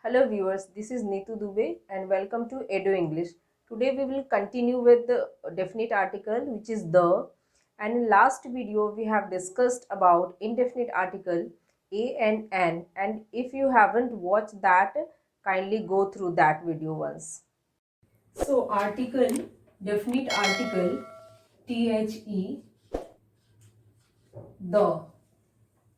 Hello viewers, this is Neetu Dubey and welcome to Edu English. Today we will continue with the definite article which is the, and in last video we have discussed about indefinite article a and an, and if you haven't watched that, kindly go through that video once. So article, definite article, the.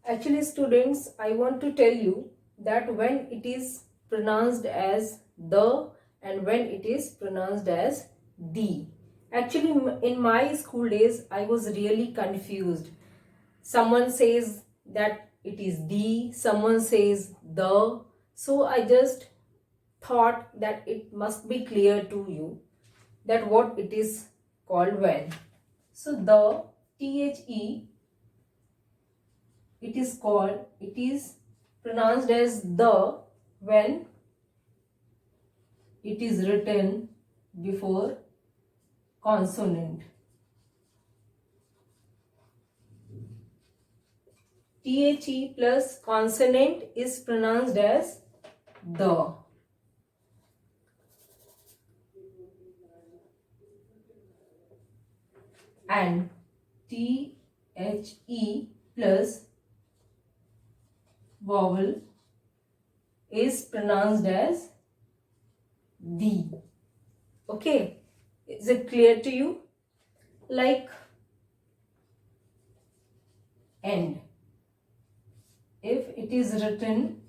Actually students, I want to tell you that when it is pronounced as the and when it is pronounced as the. Actually in my school days I was really confused. Someone says that it is the, someone says the. So I just thought that it must be clear to you that what it is called when. So the, the, it is pronounced as the when it is written before consonant. The plus consonant is pronounced as the. And the plus vowel is pronounced as the. Okay, is it clear to you? Like end, if it is written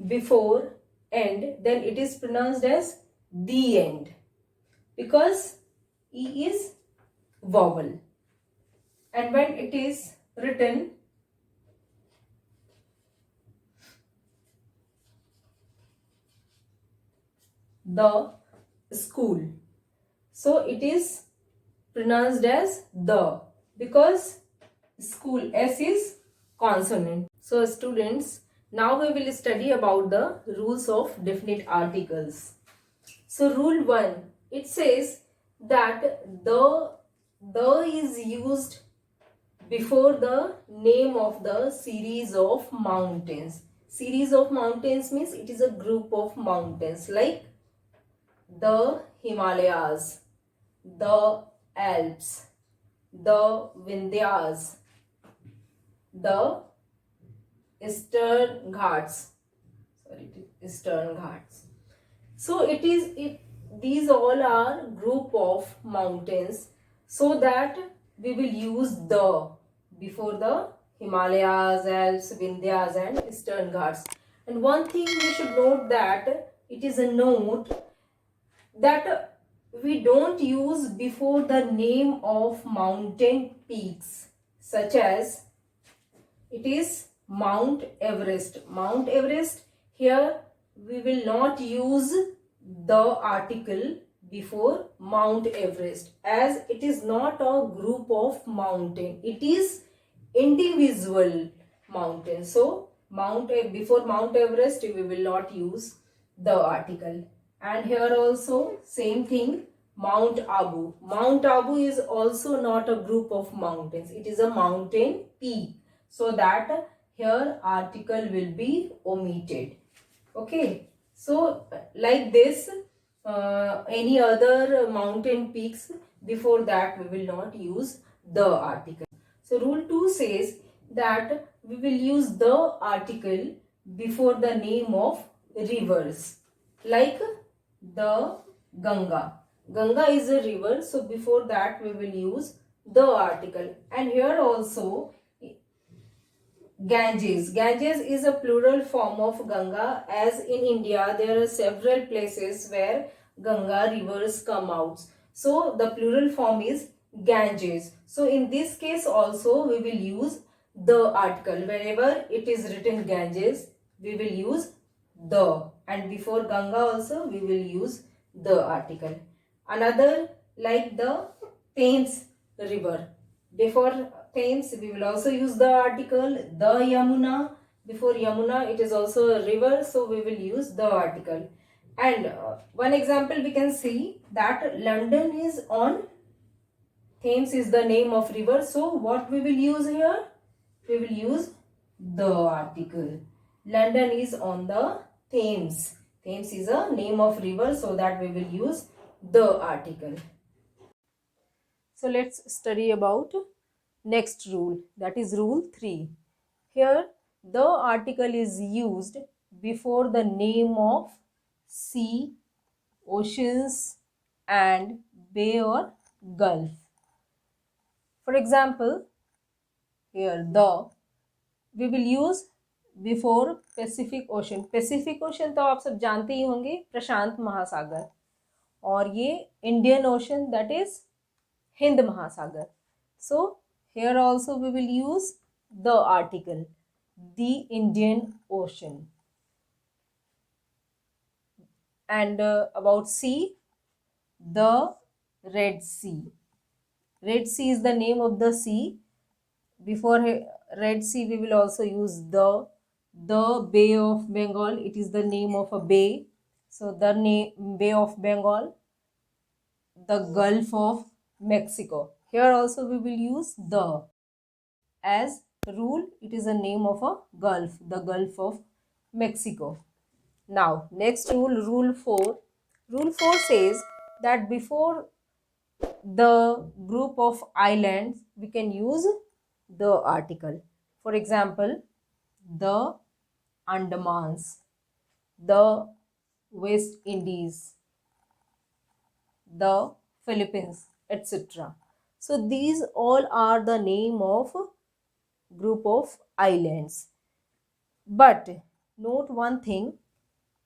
before end, then it is pronounced as the end, because E is vowel. And when it is written the school, so it is pronounced as the, because school, S is consonant. So students, now we will study about the rules of definite articles. So rule 1, it says that the is used before the name of the series of mountains. Series of mountains means it is a group of mountains, like the Himalayas, the Alps, the Vindhyas, the Eastern Ghats. So these all are group of mountains, so that we will use the before the Himalayas, Alps, Vindhyas and Eastern Ghats. And one thing we should note, that it is a note that we don't use before the name of mountain peaks, such as it is Mount Everest. Mount Everest, here we will not use the article before Mount Everest, as it is not a group of mountain, it is individual mountain. So before Mount Everest we will not use the article. And here also same thing, Mount Abu. Mount Abu is also not a group of mountains, it is a mountain peak, so that here article will be omitted. Okay, so like this, any other mountain peaks, before that we will not use the article. So rule 2 says that we will use the article before the name of rivers, like the Ganga. Ganga is a river, so before that we will use the article. And here also Ganges. Ganges is a plural form of Ganga, as in India there are several places where Ganga rivers come out. So the plural form is Ganges. So in this case also we will use the article. Wherever it is written Ganges, we will use the, and before Ganga also we will use the article. Another, like the Thames river. Before Thames we will also use the article. The Yamuna, before Yamuna it is also a river, so we will use the article. And one example we can see that London is on Thames is the name of river, so what we will use here? We will use the article. London is on the Thames. Thames is a name of river, so that we will use the article. So let's study about next rule, that is rule 3. Here the article is used before the name of sea, oceans and bay or gulf. For example, here we will use before Pacific ocean. Pacific ocean तो आप सब जानते ही होंगे, प्रशांत महासागर. और ये Indian ocean, that is Hind महासागर. सो here also we will use the article, the Indian Ocean. And about sea, the Red Sea. Red Sea is the name of the sea. Before Red Sea we will also use the Bay of Bengal. It is the name of a bay. So the name Bay of Bengal, the Gulf of Mexico. Here also we will use the as rule. It is a name of a gulf, the Gulf of Mexico. Now next rule, rule 4. Rule 4 says that before the group of islands we can use the article. For example, the Andamans, the West Indies, the Philippines, etc. So these all are the name of group of islands. But note one thing,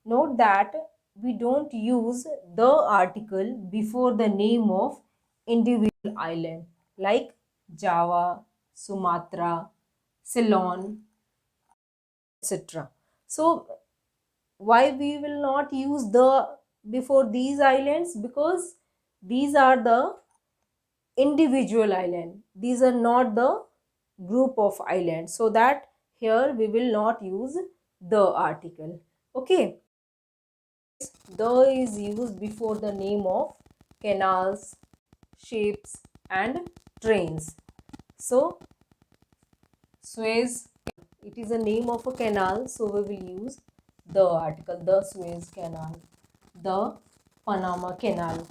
note that we don't use the article before the name of individual island like Java, Sumatra, Ceylon, etc. So why we will not use the before these islands? Because these are the individual island, these are not the group of islands, so that here we will not use the article. Okay, the is used before the name of canals, ships and trains. So Suez, it is a name of a canal, so we will use the article, the Suez Canal, the Panama Canal,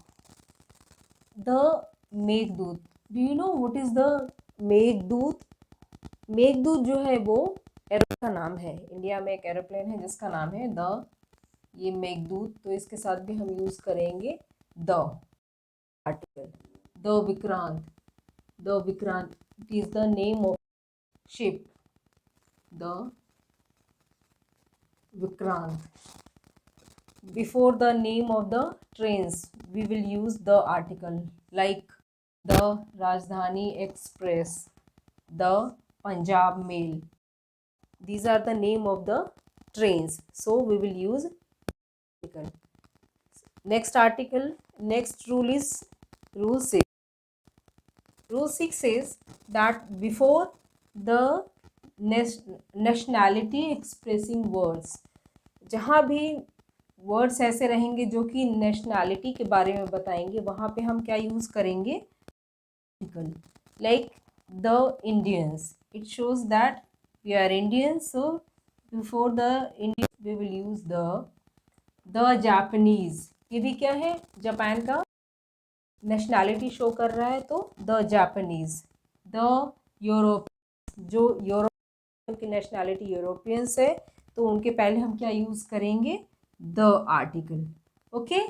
the Meghdoot. Do you know what is the Meghdoot? Meghdoot जो है वो aeroplane का नाम है. India में एक aeroplane है जिसका नाम है ये मेघदूत. तो इसके साथ भी हम यूज करेंगे the article. The Vikrant, it is the name of ship, the Vikrant. Before the name of the trains we will use the article like the Rajdhani Express, the Punjab Mail. These are the name of the trains, so we will use article. Next rule is rule 6. Rule 6 says that before the nationality expressing words, जहाँ भी words ऐसे रहेंगे जो कि nationality के बारे में बताएंगे, वहाँ पे हम क्या यूज़ करेंगे? Article. Like the Indians, it shows that we are Indians, so before the Indian we will use the Japanese. ये भी क्या है? जापान का नेशनैलिटी शो कर रहा है, तो द जापानीज. द यूरोप, जो यूरोप की नेशनैलिटी यूरोपियंस है, तो उनके पहले हम क्या यूज़ करेंगे? The article. Okay,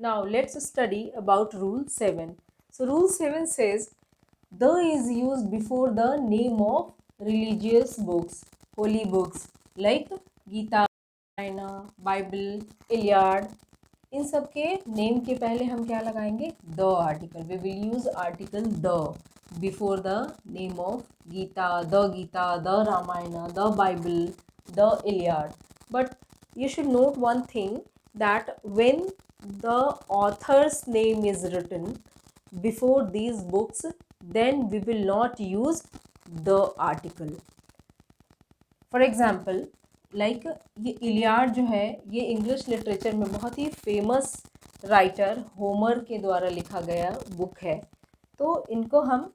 now let's study about rule 7. So rule 7 says the is used before the name of religious books, holy books like Gita, Bible, Iliad. इन सब के नेम के पहले हम क्या लगाएंगे? The article. We will use article the before the name of Gita, the Ramayana, the Bible, the Iliad. But you should note one thing, that when the author's name is written before these books, then we will not use the article. For example, like ये Iliad जो है, ये English literature में बहुत ही famous writer Homer के द्वारा लिखा गया बुक है. तो इनको हम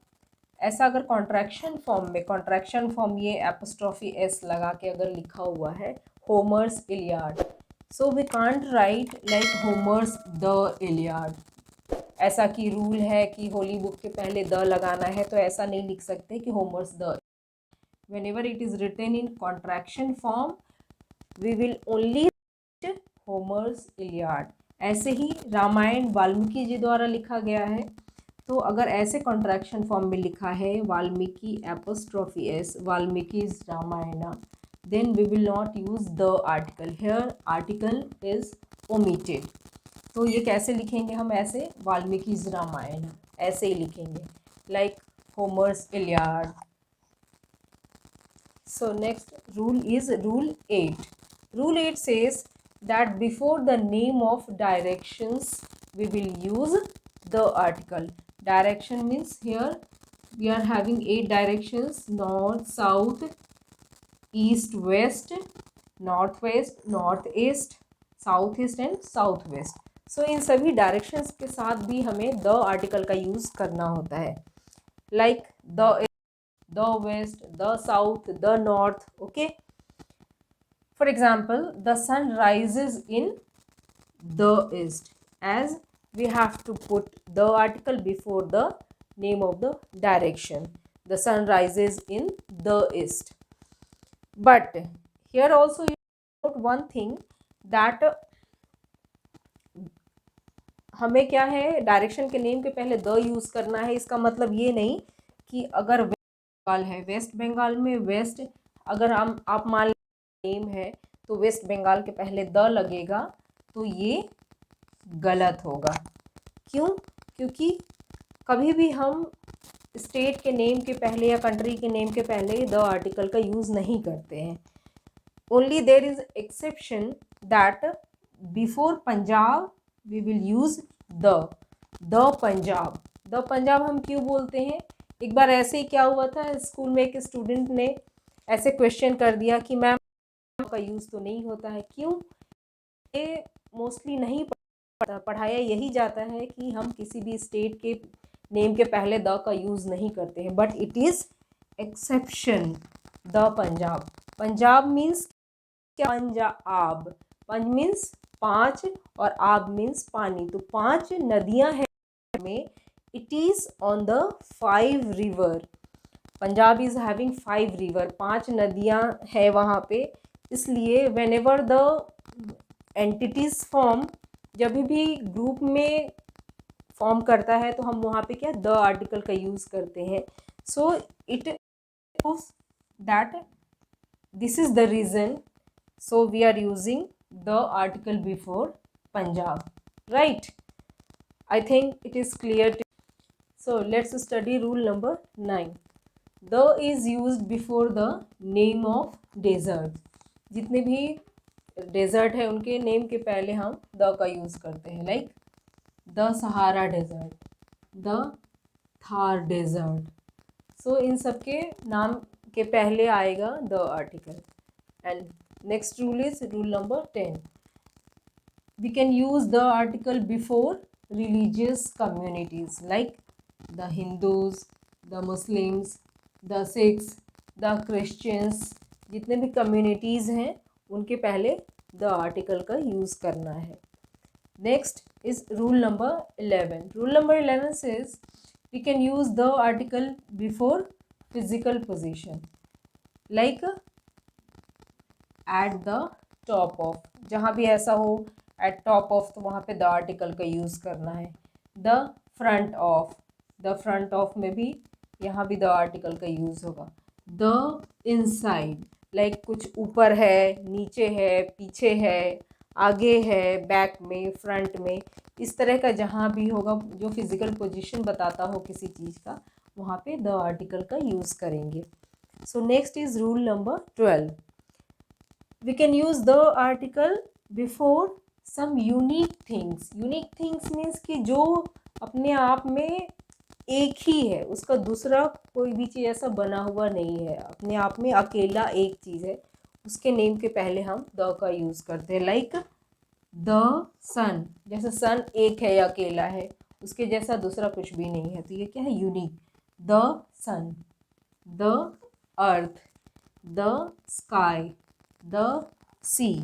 ऐसा अगर कॉन्ट्रैक्शन फॉर्म में, कॉन्ट्रैक्शन फॉर्म ये एपोस्ट्रॉफी एस लगा के अगर लिखा हुआ है Homer's Iliad. So we can't write like Homer's The Iliad. ऐसा कि रूल है कि होली बुक के पहले द लगाना है, तो ऐसा नहीं लिख सकते कि Homer's The. Whenever it is written in contraction form, we will only write Homer's Iliad. ऐसे ही रामायण वाल्मीकि जी द्वारा लिखा गया है, तो अगर ऐसे कॉन्ट्रैक्शन फॉर्म में लिखा है Valmiki apostrophe S Valmiki's Ramayana, then we will not use the article. Here article is omitted. तो ये कैसे लिखेंगे हम? ऐसे वाल्मीकि's रामायण ऐसे ही लिखेंगे, like Homer's Iliad. So next rule is rule 8. Rule 8 says that before the name of directions we will use the article. Direction means here we are having 8 directions: north, south, east, west, northwest, northeast, southeast and southwest. So इन सभी directions के साथ भी हमें the article का use करना होता है, like the west, the south, the north. Okay, for example, the sun rises in the east, as we have to put the article before the name of the direction. The sun rises in the east. But here also you note one thing, that हमें क्या है, direction के name के पहले the use करना है. इसका मतलब ये नहीं कि अगर वेस्ट बंगाल है, वेस्ट बंगाल में वेस्ट, अगर आप मान नेम है तो वेस्ट बंगाल के पहले द लगेगा, तो ये गलत होगा. क्यों? क्योंकि कभी भी हम स्टेट के नेम के पहले या कंट्री के नेम के पहले द आर्टिकल का यूज़ नहीं करते हैं. Only there is exception that before Punjab we will use the Punjab. The Punjab हम क्यों बोलते हैं? एक बार ऐसे ही क्या हुआ था, स्कूल में एक स्टूडेंट ने ऐसे क्वेश्चन कर दिया कि मैम का यूज़ तो नहीं होता है. क्यों? ये मोस्टली नहीं पढ़ाया यही जाता है कि हम किसी भी स्टेट के नेम के पहले द का यूज़ नहीं करते हैं. But it is exception. The Punjab. Punjab means क्या? पंजाब. पंज मीन्स 5 और आब मीन्स पानी. तो 5 नदियां हैं में. It is on the 5 river. Punjab is having 5 river. 5 नदियां हैं वहाँ पे. इसलिए when ever the entities form, जब भी ग्रुप में फॉर्म करता है तो हम वहाँ पे क्या द आर्टिकल का यूज़ करते हैं. So it proves that this is the reason. So we are using the article before Punjab. Right? I think it is clear. So let's study rule number 9. The is used before the name of desert. जितने भी desert है उनके name के पहले हम the का use करते हैं, like the Sahara desert, the Thar desert. So इन सब के नाम के पहले आएगा the article. And next rule is rule number 10. We can use the article before religious communities like the Hindus, the Muslims, the Sikhs, the Christians. जितने भी communities हैं उनके पहले द आर्टिकल का यूज़ करना है. Next is rule number 11. Rule number 11 says we can use the article before physical position like at the top of. जहाँ भी ऐसा हो एट टॉप ऑफ, तो वहाँ पे द आर्टिकल का यूज़ करना है. The front of. The front of में भी यहाँ भी द आर्टिकल का यूज़ होगा. द इनसाइड, लाइक कुछ ऊपर है, नीचे है, पीछे है, आगे है, बैक में, फ्रंट में, इस तरह का जहाँ भी होगा जो फिज़िकल पोजीशन बताता हो किसी चीज़ का, वहाँ पे द आर्टिकल का यूज़ करेंगे. So next is rule number 12. We can use the article before some unique things. Unique things means कि जो अपने आप में एक ही है, उसका दूसरा कोई भी चीज़ ऐसा बना हुआ नहीं है, अपने आप में अकेला एक चीज़ है, उसके नेम के पहले हम द का यूज़ करते हैं. लाइक द सन. जैसे सन एक है या अकेला है, उसके जैसा दूसरा कुछ भी नहीं है, तो ये क्या है? Unique. The sun, the earth, the sky, the sea,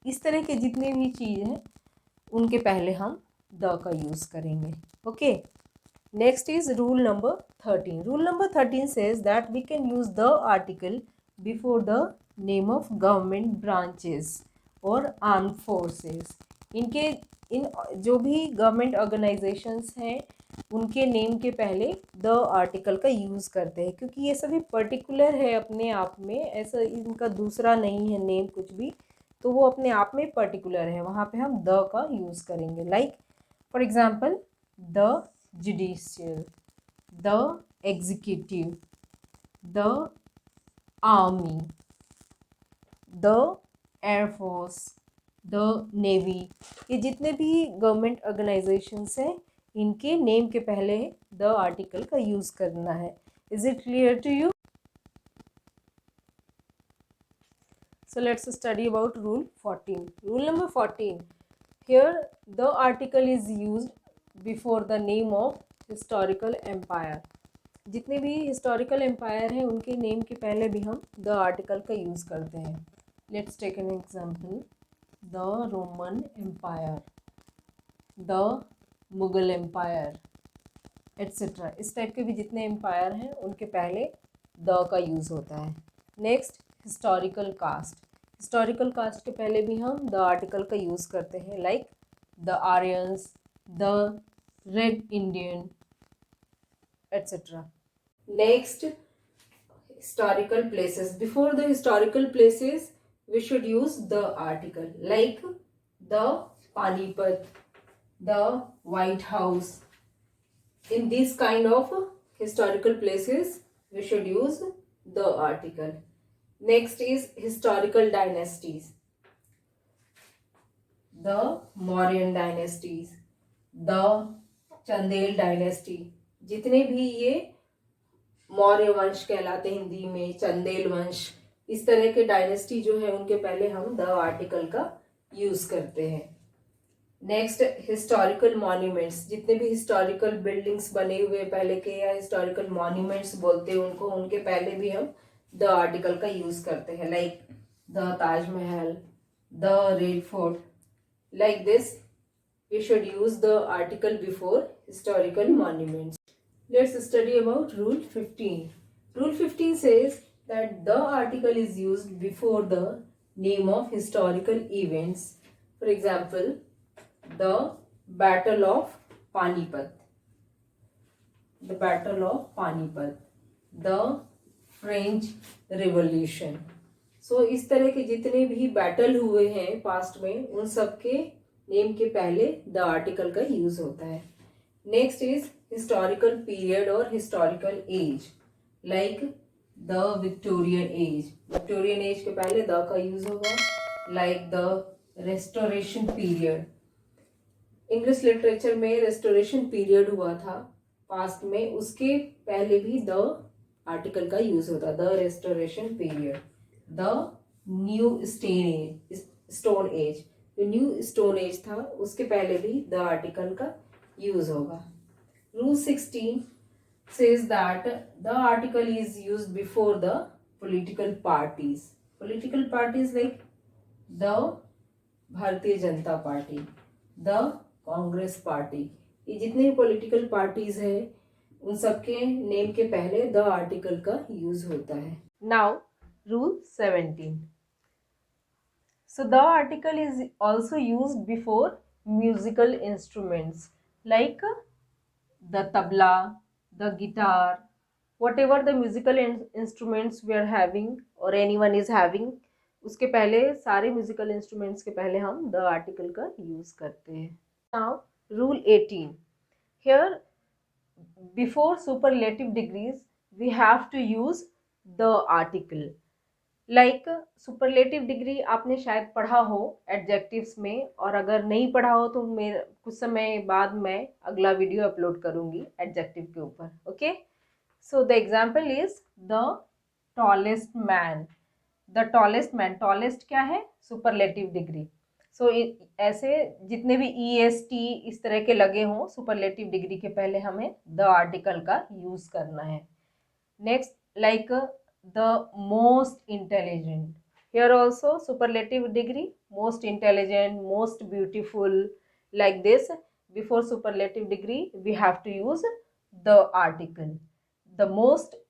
इस तरह के जितने भी चीज़ हैं उनके पहले हम द का यूज़ करेंगे. Okay. Next is rule number 13. Rule number 13 says that we can use the article before the name of government branches और armed forces. इनके इन जो भी गवर्नमेंट ऑर्गेनाइजेशंस हैं उनके नेम के पहले द आर्टिकल का यूज़ करते हैं, क्योंकि ये सभी पर्टिकुलर है अपने आप में, ऐसा इनका दूसरा नहीं है नेम कुछ भी, तो वो अपने आप में पर्टिकुलर है, वहाँ पे हम द का यूज़ करेंगे. Like for example the judicial, the executive, the army, the air force, the navy. ये जितने भी गवर्नमेंट ऑर्गेनाइजेशंस हैं इनके नेम के पहले द आर्टिकल का यूज़ करना है. Is it clear to you? So let's study about rule 14. Rule number 14. Here the article is used before the name of historical empire. जितने भी historical empire हैं उनके नेम के पहले भी हम the article का यूज़ करते हैं. Let's take an example. The Roman Empire, the Mughal Empire, etc. इस टाइप के भी जितने एम्पायर हैं उनके पहले द का यूज़ होता है. Next historical caste. Historical caste के पहले भी हम द आर्टिकल का यूज़ करते हैं. Like the Aryans, the Red Indian, etcetera. Next historical places. Before the historical places we should use the article. Like the Panipat, the White House. In these kind of historical places we should use the article. Next is historical dynasties. The Mauryan dynasties, the Chandel dynasty. जितने भी ये मौर्य वंश कहलाते हिंदी में, चंदेल वंश, इस तरह के डायनेस्टी जो है उनके पहले हम द आर्टिकल का यूज करते हैं. Next historical monuments. जितने भी हिस्टोरिकल बिल्डिंग्स बने हुए पहले के या हिस्टोरिकल मॉन्यूमेंट्स बोलते हैं उनको, उनके पहले भी हम द आर्टिकल का यूज करते हैं. Like the Taj Mahal, the Red Fort. Like this we should use the article before historical monuments. Let's study about rule 15. Rule 15 says that the article is used before the name of historical events. For example, the Battle of Panipat, the Battle of Panipat, the French Revolution. So इस तरह के जितने भी battle हुए हैं past में उन सब के नेम के पहले द आर्टिकल का यूज होता है. नेक्स्ट इज हिस्टोरिकल पीरियड और historical age. Like the Victorian age. Victorian age के पहले द का यूज होगा. Like the restoration period. English literature में रेस्टोरेशन पीरियड हुआ था पास्ट में, उसके पहले भी द आर्टिकल का यूज होता. The restoration period. The new stone age. जो न्यू स्टोन एज था उसके पहले भी द आर्टिकल का यूज होगा. Rule 16 says that the article is used before the political parties. Political parties like the Bharatiya Janata party, the Congress party. ये जितने भी पॉलिटिकल पार्टीज हैं उन सबके नेम के पहले द आर्टिकल का यूज होता है. Now rule 17. So the article is also used before musical instruments like the tabla, the guitar, whatever the musical instruments we are having or anyone is having, उसके पहले सारे musical instruments के पहले हम the article का use करते हैं. Now rule 18. Here before superlative degrees we have to use the article. Like superlative degree आपने शायद पढ़ा हो एडजेक्टिव्स में, और अगर नहीं पढ़ा हो तो मेरे कुछ समय बाद मैं अगला वीडियो अपलोड करूँगी एडजेक्टिव के ऊपर. Okay. So the example is the tallest man. The tallest man. Tallest क्या है? Superlative degree. सो ऐसे जितने भी EST इस तरह के लगे हों सुपरलेटिव डिग्री के पहले हमें द आर्टिकल का यूज करना है. Next like the most intelligent. Here also superlative degree, most intelligent, most beautiful, like this. Before superlative degree we have to use the article. The most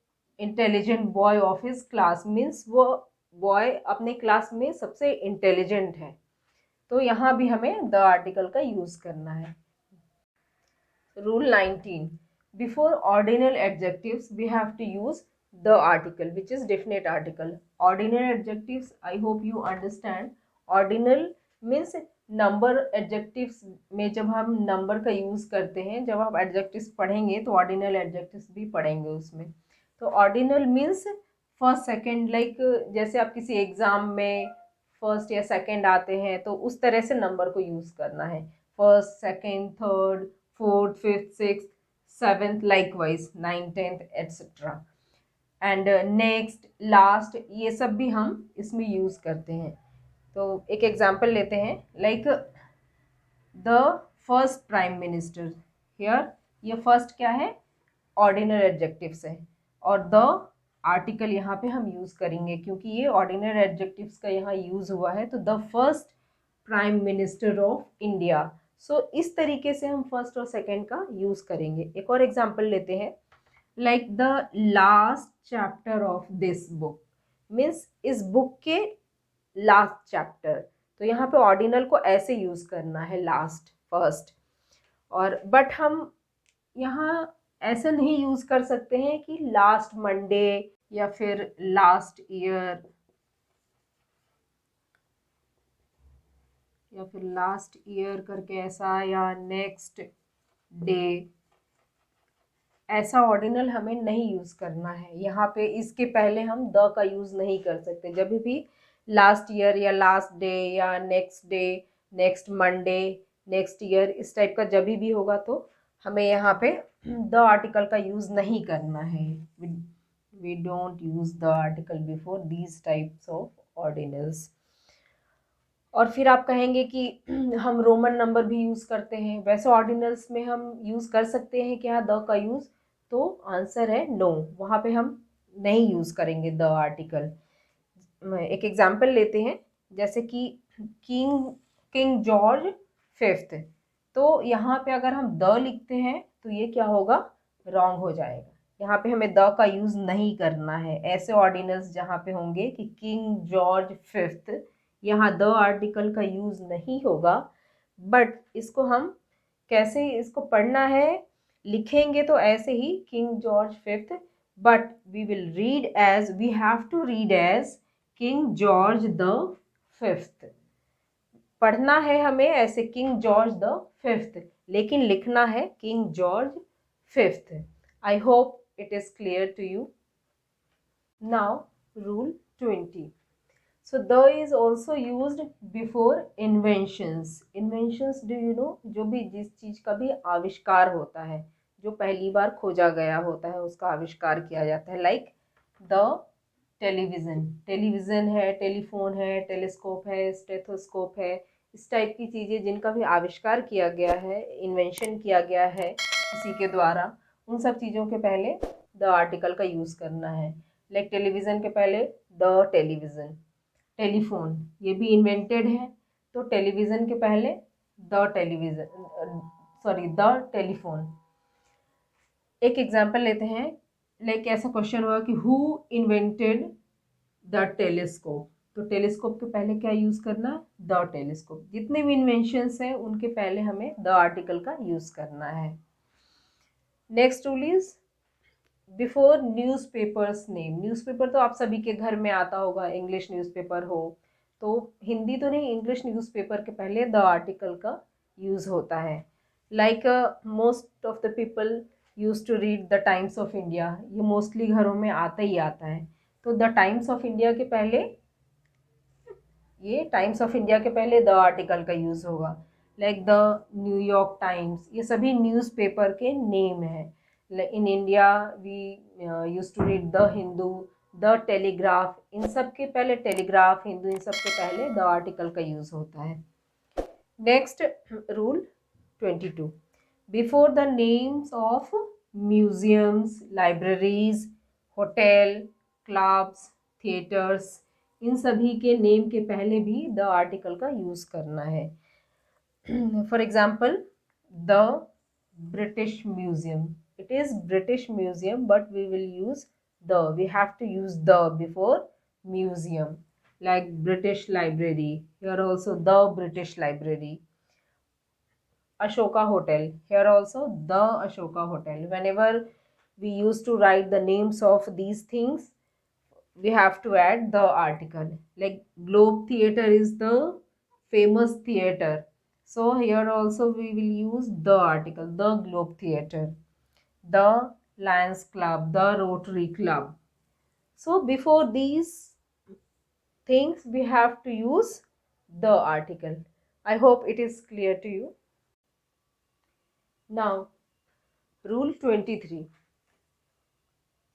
intelligent boy of his class means वो boy अपने class में सबसे intelligent है, तो यहाँ भी हमें the article का यूज करना है. Rule 19, before ordinal adjectives we have to use the article which is definite article. Ordinal adjectives, I hope you understand. Ordinal means number. Adjectives में जब हम नंबर का यूज करते हैं, जब आप एडजेक्टिव्स पढ़ेंगे तो ऑर्डिनल एडजेक्टिव्स भी पढ़ेंगे उसमें. तो ordinal means first second, like जैसे आप किसी एग्जाम में फर्स्ट या सेकंड आते हैं तो उस तरह से नंबर को यूज करना है. First, second, third, fourth, fifth, sixth, seventh, likewise ninth, tenth etcetera. And next, last, ये सब भी हम इसमें यूज करते हैं. तो एक एग्जाम्पल लेते हैं, like the first prime minister. Here ये फर्स्ट क्या है, ऑर्डिनल एडजेक्टिव्स है, और द आर्टिकल यहाँ पे हम यूज़ करेंगे क्योंकि ये ऑर्डिनल एडजेक्टिव्स का यहाँ यूज़ हुआ है. तो the first prime minister of India. So इस तरीके से हम फर्स्ट और सेकंड का यूज़ करेंगे. एक और एग्जांपल लेते हैं, like the last chapter of this book means इस बुक के लास्ट चैप्टर. तो यहाँ पे ऑर्डिनल को ऐसे यूज़ करना है, लास्ट, फर्स्ट. और बट हम यहाँ ऐसा नहीं यूज़ कर सकते हैं कि लास्ट मंडे या फिर लास्ट ईयर या फिर लास्ट ईयर करके ऐसा, या नेक्स्ट डे, ऐसा ऑर्डिनल हमें नहीं यूज़ करना है. यहाँ पे इसके पहले हम द का यूज़ नहीं कर सकते. जब भी लास्ट ईयर या लास्ट डे या next day, next Monday, next year, इस टाइप का जब भी होगा तो हमें यहाँ पे द आर्टिकल का यूज़ नहीं करना है. We don't use the article before these types of ordinals. और फिर आप कहेंगे कि हम रोमन नंबर भी यूज़ करते हैं, वैसे ऑर्डिनल्स में हम यूज़ कर सकते हैं क्या द का यूज़? तो आंसर है नो, वहाँ पे हम नहीं यूज़ करेंगे द आर्टिकल. एक एग्जाम्पल लेते हैं, जैसे कि किंग जॉर्ज फिफ्थ. तो यहाँ पे अगर हम द लिखते हैं तो ये क्या होगा, रॉन्ग हो जाएगा. यहाँ पे हमें द का यूज़ नहीं करना है. ऐसे ऑर्डिनल्स जहाँ पे होंगे कि किंग जॉर्ज फिफ्थ, यहाँ द आर्टिकल का यूज़ नहीं होगा. बट इसको हम कैसे इसको पढ़ना है, लिखेंगे तो ऐसे ही king George fifth, but we will read as, we have to read as king George the fifth. पढ़ना है हमें ऐसे किंग जॉर्ज द फिफ्थ, लेकिन लिखना है king George fifth. I hope it is clear to you. Now rule 20. So the is also used before inventions. Inventions, do you know, जो भी जिस चीज़ का भी आविष्कार होता है, जो पहली बार खोजा गया होता है उसका आविष्कार किया जाता है. Like the television. टेलीविज़न है, टेलीफोन है, टेलीस्कोप है, स्टेथोस्कोप है, इस टाइप की चीज़ें जिनका भी आविष्कार किया गया है, इन्वेंशन किया गया है किसी के द्वारा, उन सब चीज़ों के पहले द आर्टिकल का यूज़ करना है. लाइक टेलीविज़न के पहले द टेलीविज़न. टेलीफोन ये भी इन्वेंटेड है, तो टेलीविज़न के पहले द टेलीफोन. एक एग्जांपल लेते हैं, लाइक ऐसा क्वेश्चन हुआ कि हु इन्वेंटेड द टेलीस्कोप. तो टेलीस्कोप के पहले क्या यूज़ करना, द टेलीस्कोप. जितने भी इन्वेंशंस हैं उनके पहले हमें द आर्टिकल का यूज़ करना है. Next rule is before newspapers name. Newspaper तो आप सभी के घर में आता होगा, इंग्लिश न्यूज़पेपर हो तो हिंदी तो नहीं, इंग्लिश न्यूज़पेपर के पहले द आर्टिकल का यूज़ होता है. Like most of the people use to read the Times of India. ये मोस्टली घरों में आता ही आता है. तो द टाइम्स ऑफ इंडिया के पहले, ये टाइम्स ऑफ इंडिया के पहले द आर्टिकल का यूज़ होगा. लाइक द न्यूयॉर्क टाइम्स, ये सभी न्यूज़पेपर के नेम है. In India we use to read the Hindu, the Telegraph, इन सब के पहले टेलीग्राफ, हिंदू, इन सब के पहले द आर्टिकल का यूज़ होता है. Next rule 22. Before the names of museums, libraries, hotel, clubs, theatres, इन सभी के नेम के पहले भी द आर्टिकल का यूज करना है. For example, the British museum. It is British Museum, but we will use the. We have to use the before museum. Like British Library. Here also the British Library. Ashoka Hotel. Here also the Ashoka Hotel. Whenever we used to write the names of these things, we have to add the article. Like Globe Theatre is the famous theatre. So here also we will use the article, the Globe Theatre, the Lions Club, the Rotary Club. So before these things we have to use the article. I hope it is clear to you. Now, rule 23.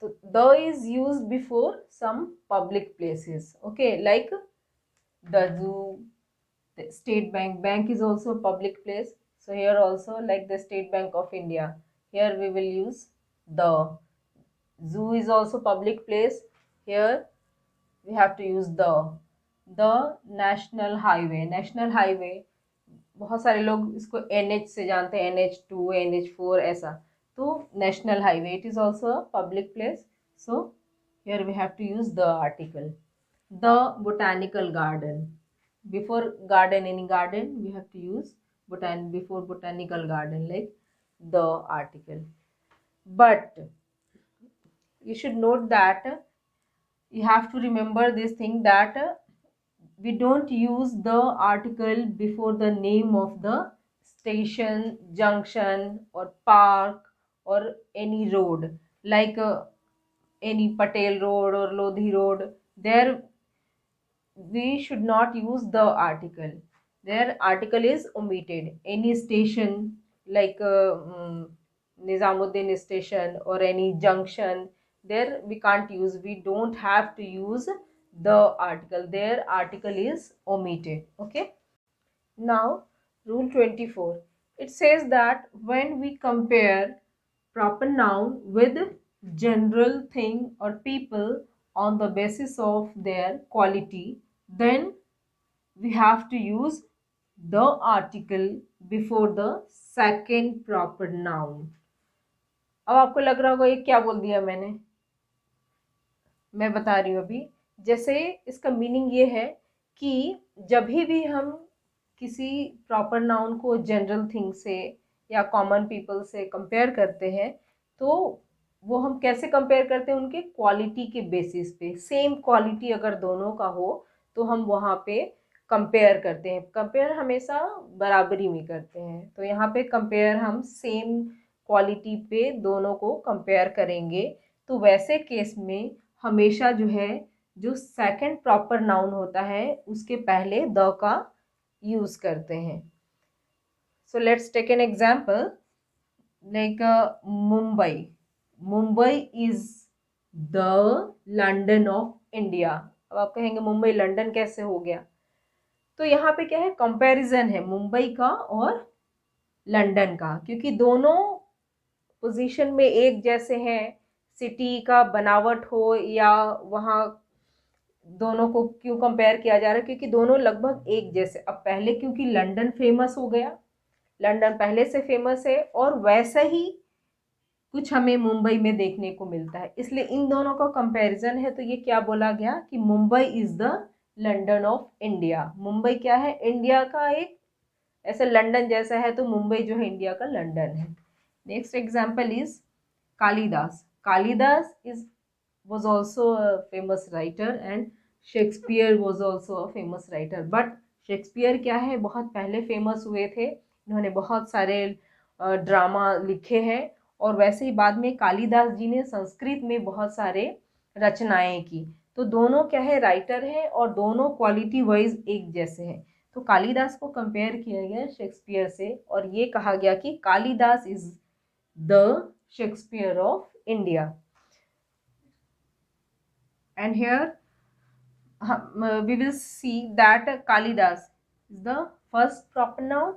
So, the is used before some public places. Okay, like the zoo, the State Bank. Bank is also a public place. So here also, like the State Bank of India, here we will use the. Zoo is also public place. Here we have to use the national highway. National highway, बहुत सारे लोग इसको NH से जानते हैं, NH2, NH4 ऐसा. तो national highway, it is also a public place. So here we have to use the article. The botanical garden. Before garden, any garden, we have to use before botanical garden, like the article. But you should note that you have to remember this thing, that we don't use the article before the name of the station, junction, or park, or any road, like any Patel Road or Lodhi Road. There we should not use the article. Their article is omitted. Any station like Nizamuddin station or any junction, there we can't use. We don't have to use the article. Their article is omitted. Okay. Now, rule 24. It says that when we compare proper noun with general thing or people on the basis of their quality, then we have to use the article before the second proper noun. अब आपको लग रहा होगा ये क्या बोल दिया मैंने. मैं बता रही हूँ अभी. जैसे इसका मीनिंग ये है कि जब भी हम किसी प्रॉपर नाउन को जनरल थिंग से या कॉमन पीपल से कंपेयर करते हैं, तो वो हम कैसे कंपेयर करते हैं, उनके क्वालिटी के बेसिस पे. सेम क्वालिटी अगर दोनों का हो तो हम वहाँ पे कंपेयर करते हैं. कंपेयर हमेशा बराबरी में करते हैं. तो यहाँ पे कंपेयर हम सेम क्वालिटी पे दोनों को कंपेयर करेंगे. तो वैसे केस में हमेशा जो है, जो सेकंड प्रॉपर नाउन होता है उसके पहले द का यूज करते हैं. So let's take an example, like Mumbai. Mumbai is the London of India. अब आप कहेंगे मुंबई लंदन कैसे हो गया. तो यहाँ पे क्या है, कंपैरिजन है मुंबई का और लंदन का, क्योंकि दोनों पोजीशन में एक जैसे हैं. सिटी का बनावट हो या वहाँ, दोनों को क्यों कंपेयर किया जा रहा है, क्योंकि दोनों लगभग एक जैसे. अब पहले क्योंकि लंदन फेमस हो गया, लंदन पहले से फेमस है, और वैसा ही कुछ हमें मुंबई में देखने को मिलता है, इसलिए इन दोनों का कंपैरिजन है. तो ये क्या बोला गया कि Mumbai is the London of India. Mumbai क्या है, इंडिया का एक ऐसा लंदन जैसा है, तो मुंबई जो है इंडिया का लंदन है. Next example is Kalidas. Kalidas is was also a famous writer and Shakespeare was also a famous writer. But Shakespeare क्या है, बहुत पहले फेमस हुए थे. इन्होंने बहुत सारे ड्रामा लिखे हैं, और वैसे ही बाद में कालिदास जी ने संस्कृत में बहुत सारे रचनाएं की. तो दोनों क्या है, राइटर हैं, और दोनों क्वालिटी वाइज एक जैसे हैं. तो कालिदास को कंपेयर किया गया शेक्सपियर से, और ये कहा गया कि Kalidas is the Shakespeare of India. And here we will see that Kalidas is the first proper noun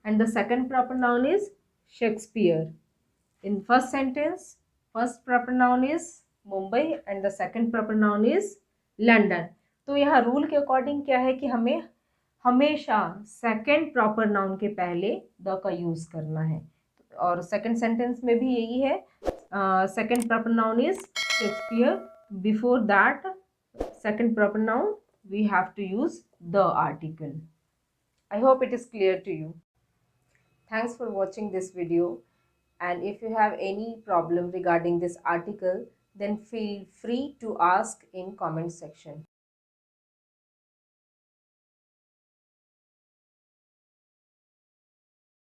and the second proper noun is Shakespeare. In first sentence, first proper noun is Mumbai and the second proper noun is London. तो यहाँ rule के according क्या है कि हमें हमेशा second proper noun के पहले द का यूज करना है, और सेकंड सेंटेंस में भी यही है. Second proper noun is Shakespeare. Before that second proper noun we have to use the article. I hope it is clear to you. Thanks for watching this video, and if you have any problem regarding this article, then feel free to ask in comment section.